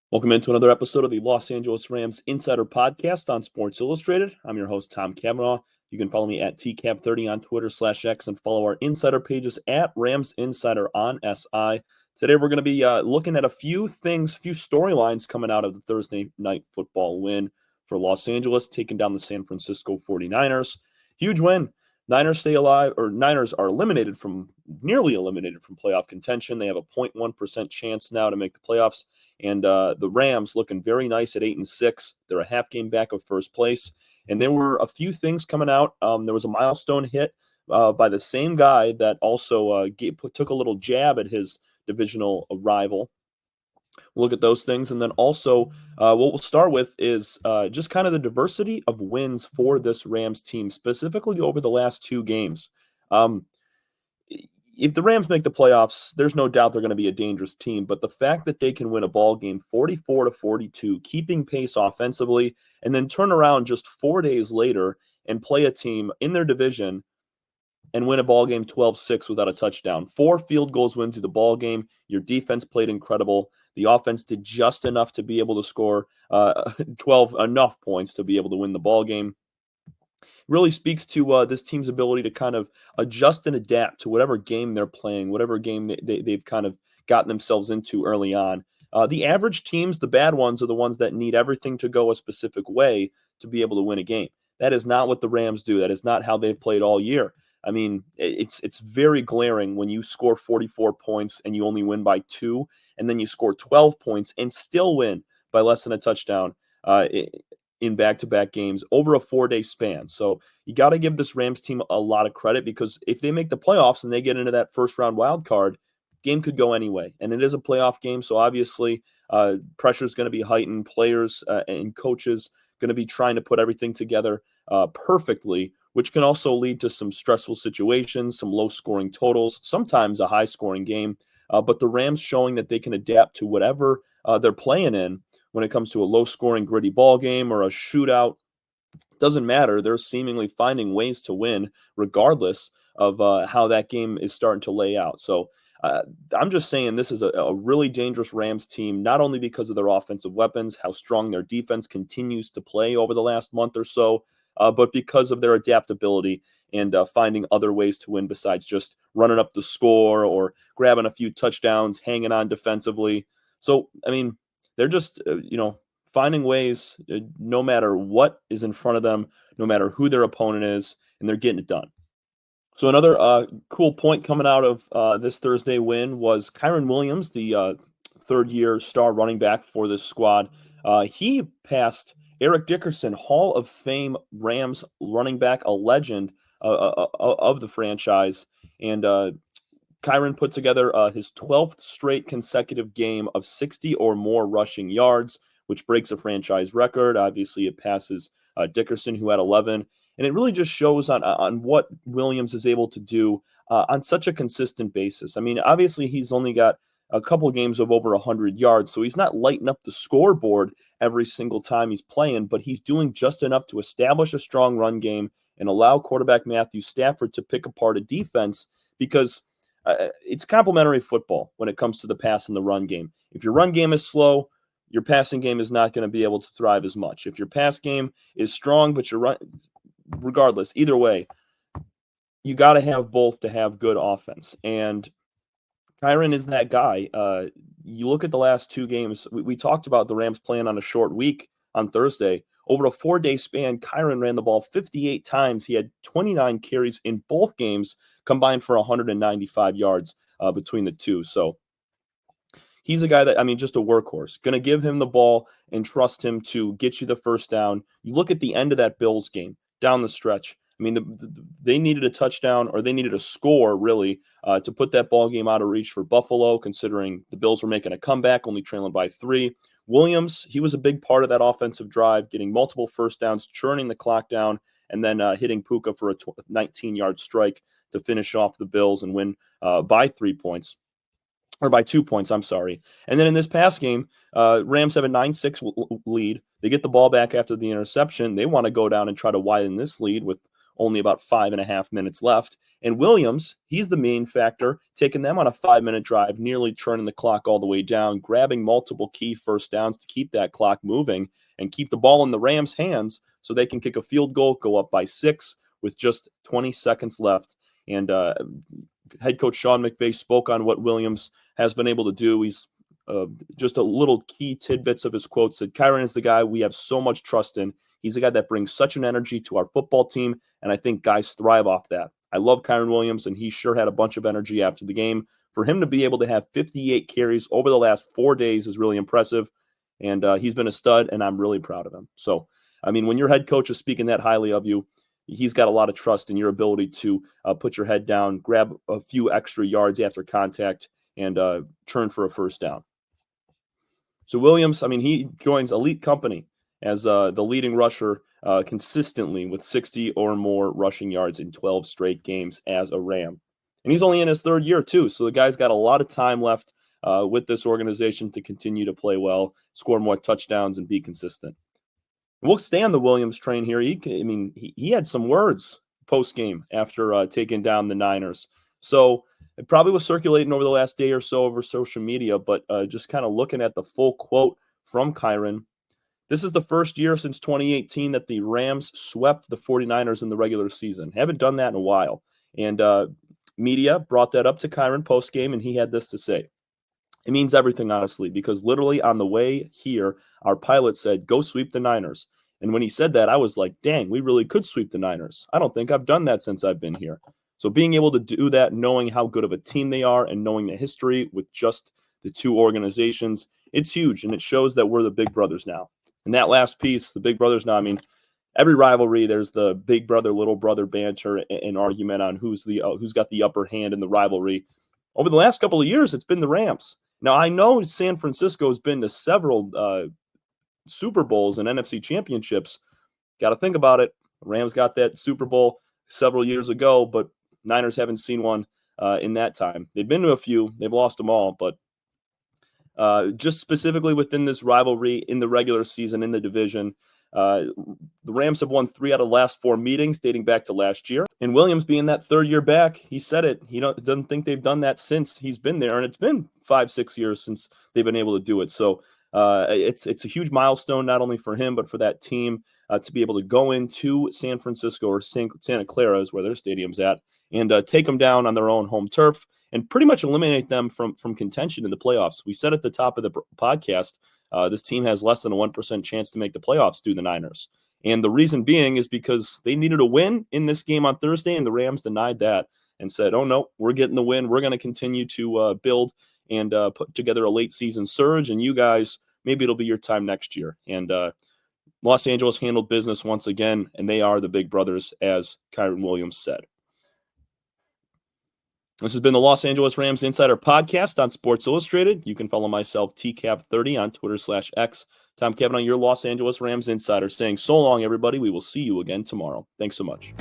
Welcome into another episode of the Los Angeles Rams Insider Podcast on Sports Illustrated. I'm your host, Tom Cavanaugh. You can follow me at TCAV30 on Twitter/X and follow our insider pages at Rams Insider on SI. Today, we're going to be looking at a few storylines coming out of the Thursday night football win for Los Angeles, taking down the San Francisco 49ers. Huge win. Niners stay alive, or Niners are nearly eliminated from playoff contention. They have a 0.1% chance now to make the playoffs. And the Rams looking very nice at 8-6. They're a half game back of first place. And there were a few things coming out. There was a milestone hit by the same guy that also took a little jab at his divisional rival. We'll look at those things. And then also what we'll start with is just kind of the diversity of wins for this Rams team, specifically over the last two games. If the Rams make the playoffs, there's no doubt they're going to be a dangerous team. But the fact that they can win a ball game 44-42, keeping pace offensively, and then turn around just 4 days later and play a team in their division and win a ball game 12-6 without a touchdown. 4 field goals wins you the ball game. Your defense played incredible. The offense did just enough to be able to score 12 enough points to be able to win the ball game. Really speaks to this team's ability to kind of adjust and adapt to whatever game they're playing, whatever game they've kind of gotten themselves into early on. The average teams, the bad ones, are the ones that need everything to go a specific way to be able to win a game. That is not what the Rams do. That is not how they've played all year. I mean, it's very glaring when you score 44 points and you only win by 2, and then you score 12 points and still win by less than a touchdown in back-to-back games over a 4-day span. So you got to give this Rams team a lot of credit, because if they make the playoffs and they get into that first-round wild card, game could go anyway. And it is a playoff game, so obviously pressure is going to be heightened. Players and coaches going to be trying to put everything together perfectly, which can also lead to some stressful situations, some low-scoring totals, sometimes a high-scoring game. But the Rams showing that they can adapt to whatever they're playing in when it comes to a low-scoring, gritty ball game or a shootout. Doesn't matter. They're seemingly finding ways to win regardless of how that game is starting to lay out. So I'm just saying this is a really dangerous Rams team, not only because of their offensive weapons, how strong their defense continues to play over the last month or so, but because of their adaptability and finding other ways to win besides just running up the score or grabbing a few touchdowns, hanging on defensively. So, I mean, they're just, finding ways no matter what is in front of them, no matter who their opponent is, and they're getting it done. So another cool point coming out of this Thursday win was Kyren Williams, the third-year star running back for this squad. He passed Eric Dickerson, Hall of Fame Rams running back, a legend of the franchise. And Kyren put together his 12th straight consecutive game of 60 or more rushing yards, which breaks a franchise record. Obviously, it passes Dickerson, who had 11. And it really just shows on what Williams is able to do on such a consistent basis. I mean, obviously, he's only got a couple games of over 100 yards, so he's not lighting up the scoreboard every single time he's playing, but he's doing just enough to establish a strong run game and allow quarterback Matthew Stafford to pick apart a defense, because it's complementary football when it comes to the pass and the run game. If your run game is slow, your passing game is not going to be able to thrive as much. If your pass game is strong, but your run, regardless, either way, you got to have both to have good offense. And Kyren is that guy. You look at the last two games, we talked about the Rams playing on a short week on Thursday. Over a 4-day span, Kyren ran the ball 58 times. He had 29 carries in both games, combined for 195 yards between the two. So he's a guy that, I mean, just a workhorse. Going to give him the ball and trust him to get you the first down. You look at the end of that Bills game, down the stretch. I mean, they needed a touchdown, or they needed a score, really, to put that ball game out of reach for Buffalo, considering the Bills were making a comeback, only trailing by 3. Williams, he was a big part of that offensive drive, getting multiple first downs, churning the clock down, and then hitting Puka for a 19-yard strike to finish off the Bills and win by 3 points. Or by 2 points, I'm sorry. And then in this past game, Rams have a 9-6 lead. They get the ball back after the interception. They want to go down and try to widen this lead with only about 5.5 minutes left. And Williams, he's the main factor, taking them on a 5-minute drive, nearly turning the clock all the way down, grabbing multiple key first downs to keep that clock moving and keep the ball in the Rams' hands so they can kick a field goal, go up by 6 with just 20 seconds left. And head coach Sean McVay spoke on what Williams has been able to do. He's just a little key tidbits of his quotes. Said, Kyren is the guy we have so much trust in. He's the guy that brings such an energy to our football team, and I think guys thrive off that. I love Kyren Williams, and he sure had a bunch of energy after the game. For him to be able to have 58 carries over the last 4 days is really impressive, and he's been a stud, and I'm really proud of him. So, I mean, when your head coach is speaking that highly of you, he's got a lot of trust in your ability to put your head down, grab a few extra yards after contact, and turn for a first down. So Williams, I mean, he joins elite company as the leading rusher consistently with 60 or more rushing yards in 12 straight games as a Ram. And he's only in his third year, too. So the guy's got a lot of time left with this organization to continue to play well, score more touchdowns, and be consistent. We'll stay on the Williams train here. He had some words post-game after taking down the Niners. So it probably was circulating over the last day or so over social media, but just kind of looking at the full quote from Kyren. This is the first year since 2018 that the Rams swept the 49ers in the regular season. Haven't done that in a while. And media brought that up to Kyren post-game, and he had this to say. It means everything, honestly, because literally on the way here, our pilot said, go sweep the Niners. And when he said that, I was like, dang, we really could sweep the Niners. I don't think I've done that since I've been here. So being able to do that, knowing how good of a team they are and knowing the history with just the two organizations, it's huge. And it shows that we're the big brothers now. And that last piece, the big brothers now, I mean, every rivalry, there's the big brother, little brother banter and argument on who's got the upper hand in the rivalry. Over the last couple of years, it's been the Rams. Now, I know San Francisco has been to several Super Bowls and NFC championships. Got to think about it. Rams got that Super Bowl several years ago, but Niners haven't seen one in that time. They've been to a few. They've lost them all, but just specifically within this rivalry in the regular season in the division, the Rams have won 3 out of the last 4 meetings dating back to last year. And Williams being that third year back, he said it. He doesn't think they've done that since he's been there. And it's been 5-6 years since they've been able to do it. So it's a huge milestone, not only for him, but for that team to be able to go into San Francisco or Santa Clara is where their stadium's at, and take them down on their own home turf and pretty much eliminate them from contention in the playoffs. We said at the top of the podcast, this team has less than a 1% chance to make the playoffs due to the Niners. And the reason being is because they needed a win in this game on Thursday, and the Rams denied that and said, oh, no, we're getting the win. We're going to continue to build and put together a late season surge. And you guys, maybe it'll be your time next year. And Los Angeles handled business once again, and they are the big brothers, as Kyren Williams said. This has been the Los Angeles Rams Insider Podcast on Sports Illustrated. You can follow myself, TCAP30, on Twitter/X. Tom Cavanaugh, your Los Angeles Rams Insider, saying so long, everybody. We will see you again tomorrow. Thanks so much.